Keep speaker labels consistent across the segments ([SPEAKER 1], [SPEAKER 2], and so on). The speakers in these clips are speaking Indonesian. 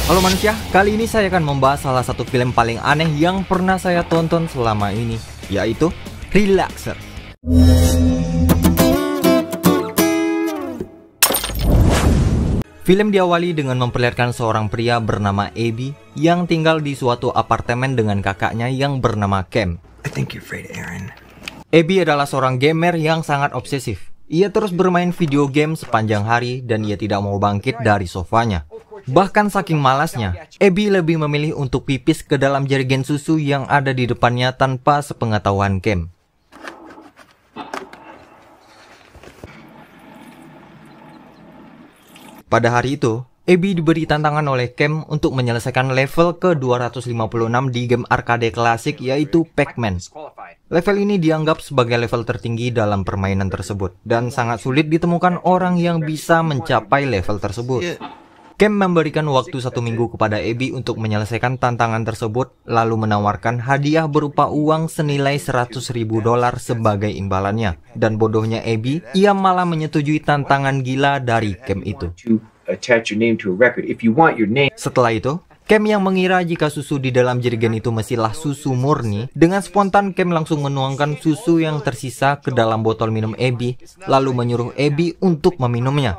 [SPEAKER 1] Halo manusia, kali ini saya akan membahas salah satu film paling aneh yang pernah saya tonton selama ini, yaitu Relaxer. Film diawali dengan memperlihatkan seorang pria bernama Abby yang tinggal di suatu apartemen dengan kakaknya yang bernama Cam. Abby adalah seorang gamer yang sangat obsesif. Ia terus bermain video game sepanjang hari dan ia tidak mau bangkit dari sofanya. Bahkan saking malasnya, Abby lebih memilih untuk pipis ke dalam jerigen susu yang ada di depannya tanpa sepengetahuan Cam. Pada hari itu, Abby diberi tantangan oleh Cam untuk menyelesaikan level ke-256 di game arcade klasik yaitu Pac-Man. Level ini dianggap sebagai level tertinggi dalam permainan tersebut dan sangat sulit ditemukan orang yang bisa mencapai level tersebut. Cam memberikan waktu 1 minggu kepada Abby untuk menyelesaikan tantangan tersebut, lalu menawarkan hadiah berupa uang senilai $100.000 sebagai imbalannya. Dan bodohnya Abby, ia malah menyetujui tantangan gila dari Cam itu. Setelah itu, Cam yang mengira jika susu di dalam jerigen itu mestilah susu murni, dengan spontan Cam langsung menuangkan susu yang tersisa ke dalam botol minum Abby, lalu menyuruh Abby untuk meminumnya.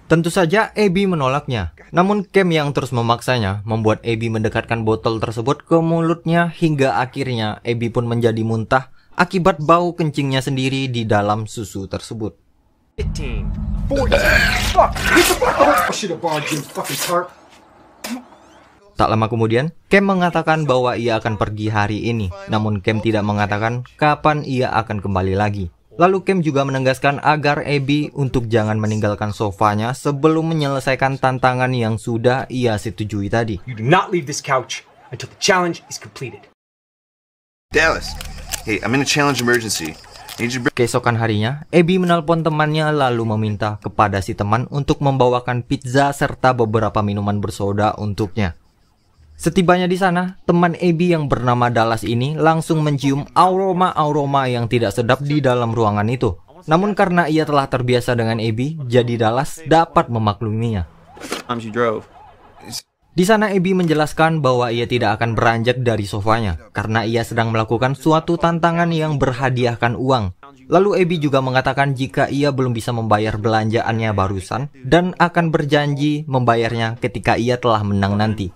[SPEAKER 1] Tentu saja Abby menolaknya, namun Cam yang terus memaksanya membuat Abby mendekatkan botol tersebut ke mulutnya hingga akhirnya Abby pun menjadi muntah akibat bau kencingnya sendiri di dalam susu tersebut. Tak lama kemudian, Cam mengatakan bahwa ia akan pergi hari ini, namun Cam tidak mengatakan kapan ia akan kembali lagi. Lalu Cam juga menegaskan agar Abby untuk jangan meninggalkan sofanya sebelum menyelesaikan tantangan yang sudah ia setujui tadi.
[SPEAKER 2] You do not leave this couch until the challenge is completed.
[SPEAKER 3] Dallas, hey, I'm in a challenge emergency.
[SPEAKER 1] Keesokan harinya, Abby menelpon temannya lalu meminta kepada si teman untuk membawakan pizza serta beberapa minuman bersoda untuknya. Setibanya di sana, teman Abby yang bernama Dallas ini langsung mencium aroma yang tidak sedap di dalam ruangan itu. Namun karena ia telah terbiasa dengan Abby, jadi Dallas dapat memakluminya. Di sana Abby menjelaskan bahwa ia tidak akan beranjak dari sofanya karena ia sedang melakukan suatu tantangan yang berhadiahkan uang. Lalu Abby juga mengatakan jika ia belum bisa membayar belanjaannya barusan dan akan berjanji membayarnya ketika ia telah menang nanti.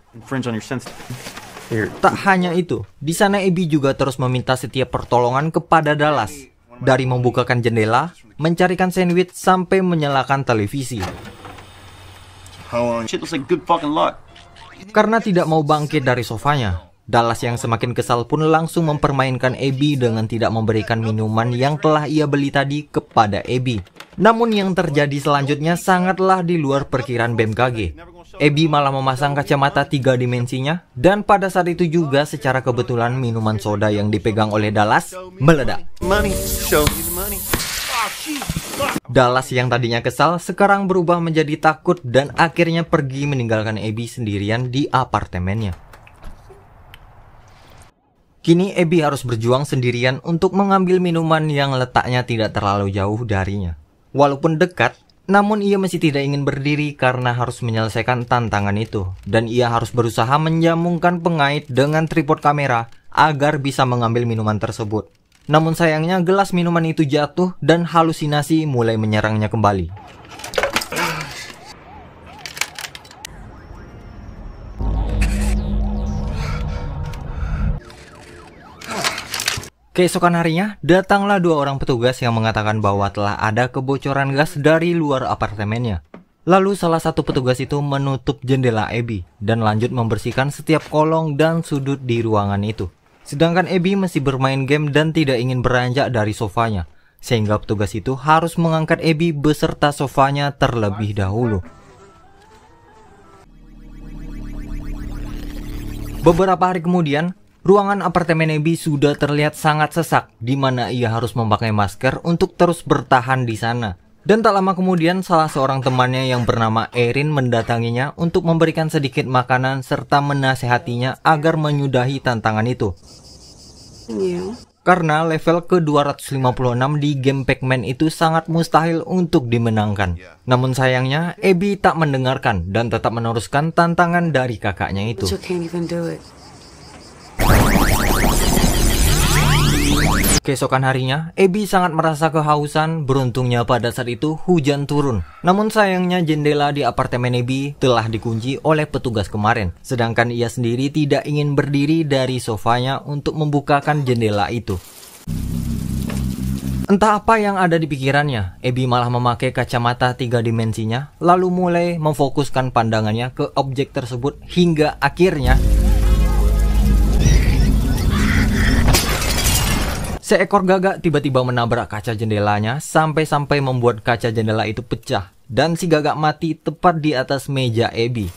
[SPEAKER 1] Tak hanya itu, di sana Abby juga terus meminta setiap pertolongan kepada Dallas, dari membukakan jendela, mencarikan sandwich sampai menyalakan televisi. Karena tidak mau bangkit dari sofanya, Dallas yang semakin kesal pun langsung mempermainkan Abby dengan tidak memberikan minuman yang telah ia beli tadi kepada Abby. Namun yang terjadi selanjutnya sangatlah di luar perkiraan BMKG. Abby malah memasang kacamata 3 dimensinya dan pada saat itu juga secara kebetulan minuman soda yang dipegang oleh Dallas meledak. Dallas yang tadinya kesal sekarang berubah menjadi takut dan akhirnya pergi meninggalkan Abby sendirian di apartemennya. Kini Abby harus berjuang sendirian untuk mengambil minuman yang letaknya tidak terlalu jauh darinya. Walaupun dekat, namun ia masih tidak ingin berdiri karena harus menyelesaikan tantangan itu. Dan ia harus berusaha menjamungkan pengait dengan tripod kamera agar bisa mengambil minuman tersebut. Namun sayangnya gelas minuman itu jatuh dan halusinasi mulai menyerangnya kembali. Keesokan harinya, datanglah 2 orang petugas yang mengatakan bahwa telah ada kebocoran gas dari luar apartemennya. Lalu salah satu petugas itu menutup jendela Abby dan lanjut membersihkan setiap kolong dan sudut di ruangan itu. Sedangkan Abby masih bermain game dan tidak ingin beranjak dari sofanya, sehingga petugas itu harus mengangkat Abby beserta sofanya terlebih dahulu. Beberapa hari kemudian, ruangan apartemen Abby sudah terlihat sangat sesak, di mana ia harus memakai masker untuk terus bertahan di sana. Dan tak lama kemudian, salah seorang temannya yang bernama Erin mendatanginya untuk memberikan sedikit makanan serta menasehatinya agar menyudahi tantangan itu. karena level ke-256 di game Pac-Man itu sangat mustahil untuk dimenangkan. Namun sayangnya, Abby tak mendengarkan dan tetap meneruskan tantangan dari kakaknya itu. Keesokan harinya, Abby sangat merasa kehausan. Beruntungnya pada saat itu hujan turun. Namun sayangnya jendela di apartemen Abby telah dikunci oleh petugas kemarin. Sedangkan ia sendiri tidak ingin berdiri dari sofanya untuk membukakan jendela itu. Entah apa yang ada di pikirannya, Abby malah memakai kacamata 3 dimensinya, lalu mulai memfokuskan pandangannya ke objek tersebut hingga akhirnya seekor gagak tiba-tiba menabrak kaca jendelanya sampai-sampai membuat kaca jendela itu pecah dan si gagak mati tepat di atas meja Abby.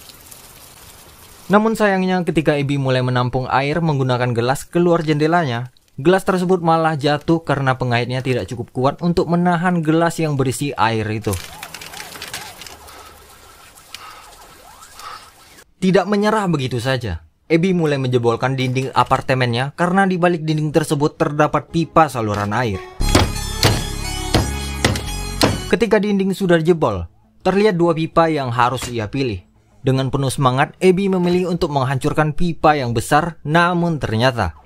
[SPEAKER 1] Namun sayangnya ketika Abby mulai menampung air menggunakan gelas keluar jendelanya, gelas tersebut malah jatuh karena pengaitnya tidak cukup kuat untuk menahan gelas yang berisi air itu. Tidak menyerah begitu saja, Abby mulai menjebolkan dinding apartemennya karena di balik dinding tersebut terdapat pipa saluran air. Ketika dinding sudah jebol, terlihat 2 pipa yang harus ia pilih. Dengan penuh semangat, Abby memilih untuk menghancurkan pipa yang besar, namun ternyata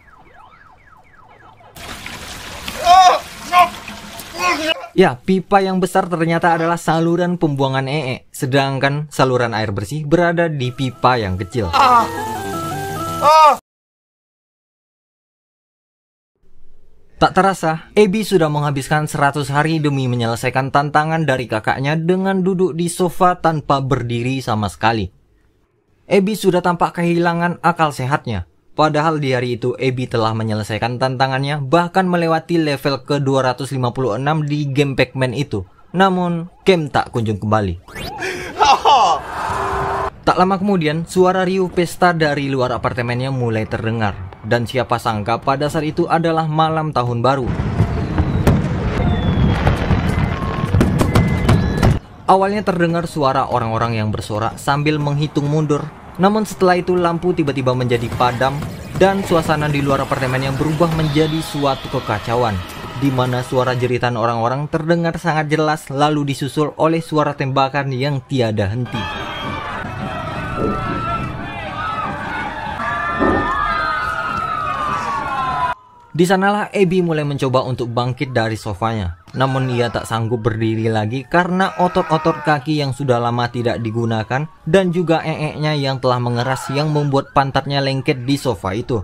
[SPEAKER 1] pipa yang besar ternyata adalah saluran pembuangan sedangkan saluran air bersih berada di pipa yang kecil. Tak terasa, Abby sudah menghabiskan 100 hari demi menyelesaikan tantangan dari kakaknya dengan duduk di sofa tanpa berdiri sama sekali. Abby sudah tampak kehilangan akal sehatnya. Padahal di hari itu Abby telah menyelesaikan tantangannya, bahkan melewati level ke-256 di game Pac-Man itu. Namun, game tak kunjung kembali. Tak lama kemudian, suara riuh pesta dari luar apartemennya mulai terdengar. Dan siapa sangka pada saat itu adalah malam tahun baru. Awalnya terdengar suara orang-orang yang bersorak sambil menghitung mundur. Namun setelah itu lampu tiba-tiba menjadi padam dan suasana di luar apartemen yang berubah menjadi suatu kekacauan, di mana suara jeritan orang-orang terdengar sangat jelas lalu disusul oleh suara tembakan yang tiada henti. Di sanalah Abby mulai mencoba untuk bangkit dari sofanya. Namun ia tak sanggup berdiri lagi karena otot-otot kaki yang sudah lama tidak digunakan dan juga nya yang telah mengeras yang membuat pantatnya lengket di sofa itu.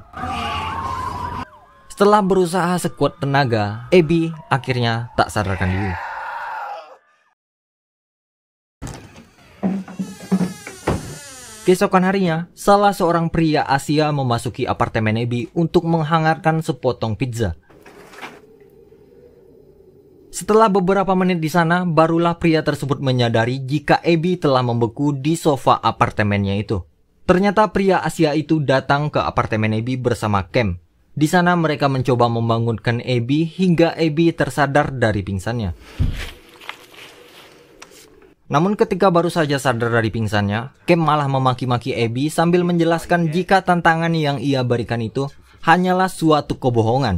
[SPEAKER 1] Setelah berusaha sekuat tenaga, Abby akhirnya tak sadarkan diri. Keesokan harinya, salah seorang pria Asia memasuki apartemen Abby untuk menghangatkan sepotong pizza. Setelah beberapa menit di sana, barulah pria tersebut menyadari jika Abby telah membeku di sofa apartemennya itu. Ternyata pria Asia itu datang ke apartemen Abby bersama Cam. Di sana mereka mencoba membangunkan Abby hingga Abby tersadar dari pingsannya. Namun ketika baru saja sadar dari pingsannya, Cam malah memaki-maki Abby sambil menjelaskan jika tantangan yang ia berikan itu hanyalah suatu kebohongan.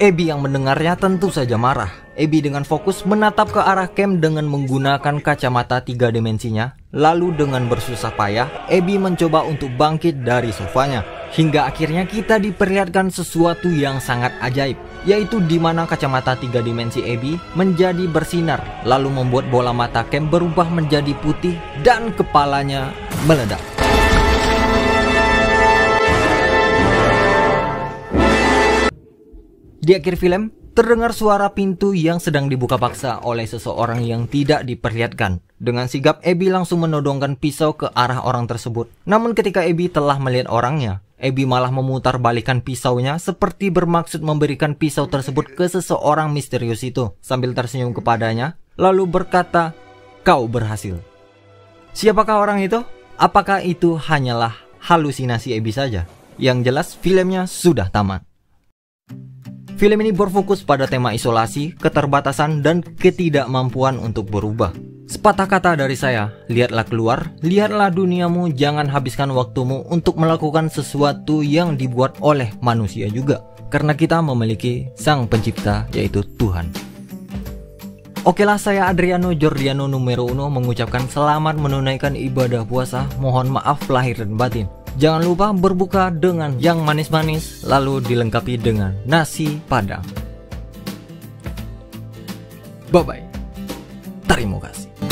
[SPEAKER 1] Abby yang mendengarnya tentu saja marah. Abby dengan fokus menatap ke arah Cam dengan menggunakan kacamata 3 dimensinya. Lalu dengan bersusah payah, Abby mencoba untuk bangkit dari sofanya. Hingga akhirnya kita diperlihatkan sesuatu yang sangat ajaib, yaitu di mana kacamata 3 dimensi Abby menjadi bersinar, lalu membuat bola mata Cam berubah menjadi putih dan kepalanya meledak. Di akhir film, terdengar suara pintu yang sedang dibuka paksa oleh seseorang yang tidak diperlihatkan. Dengan sigap, Abby langsung menodongkan pisau ke arah orang tersebut. Namun ketika Abby telah melihat orangnya, Abby malah memutar balikan pisaunya seperti bermaksud memberikan pisau tersebut ke seseorang misterius itu. Sambil tersenyum kepadanya, lalu berkata, "Kau berhasil." Siapakah orang itu? Apakah itu hanyalah halusinasi Abby saja? Yang jelas, filmnya sudah tamat. Film ini berfokus pada tema isolasi, keterbatasan, dan ketidakmampuan untuk berubah. Sepatah kata dari saya, lihatlah keluar, lihatlah duniamu, jangan habiskan waktumu untuk melakukan sesuatu yang dibuat oleh manusia juga. Karena kita memiliki Sang Pencipta, yaitu Tuhan. Oke lah, saya Adriano Jordiano numero 1 mengucapkan selamat menunaikan ibadah puasa. Mohon maaf lahir dan batin. Jangan lupa berbuka dengan yang manis-manis, lalu dilengkapi dengan nasi padang. Bye-bye. Terima kasih.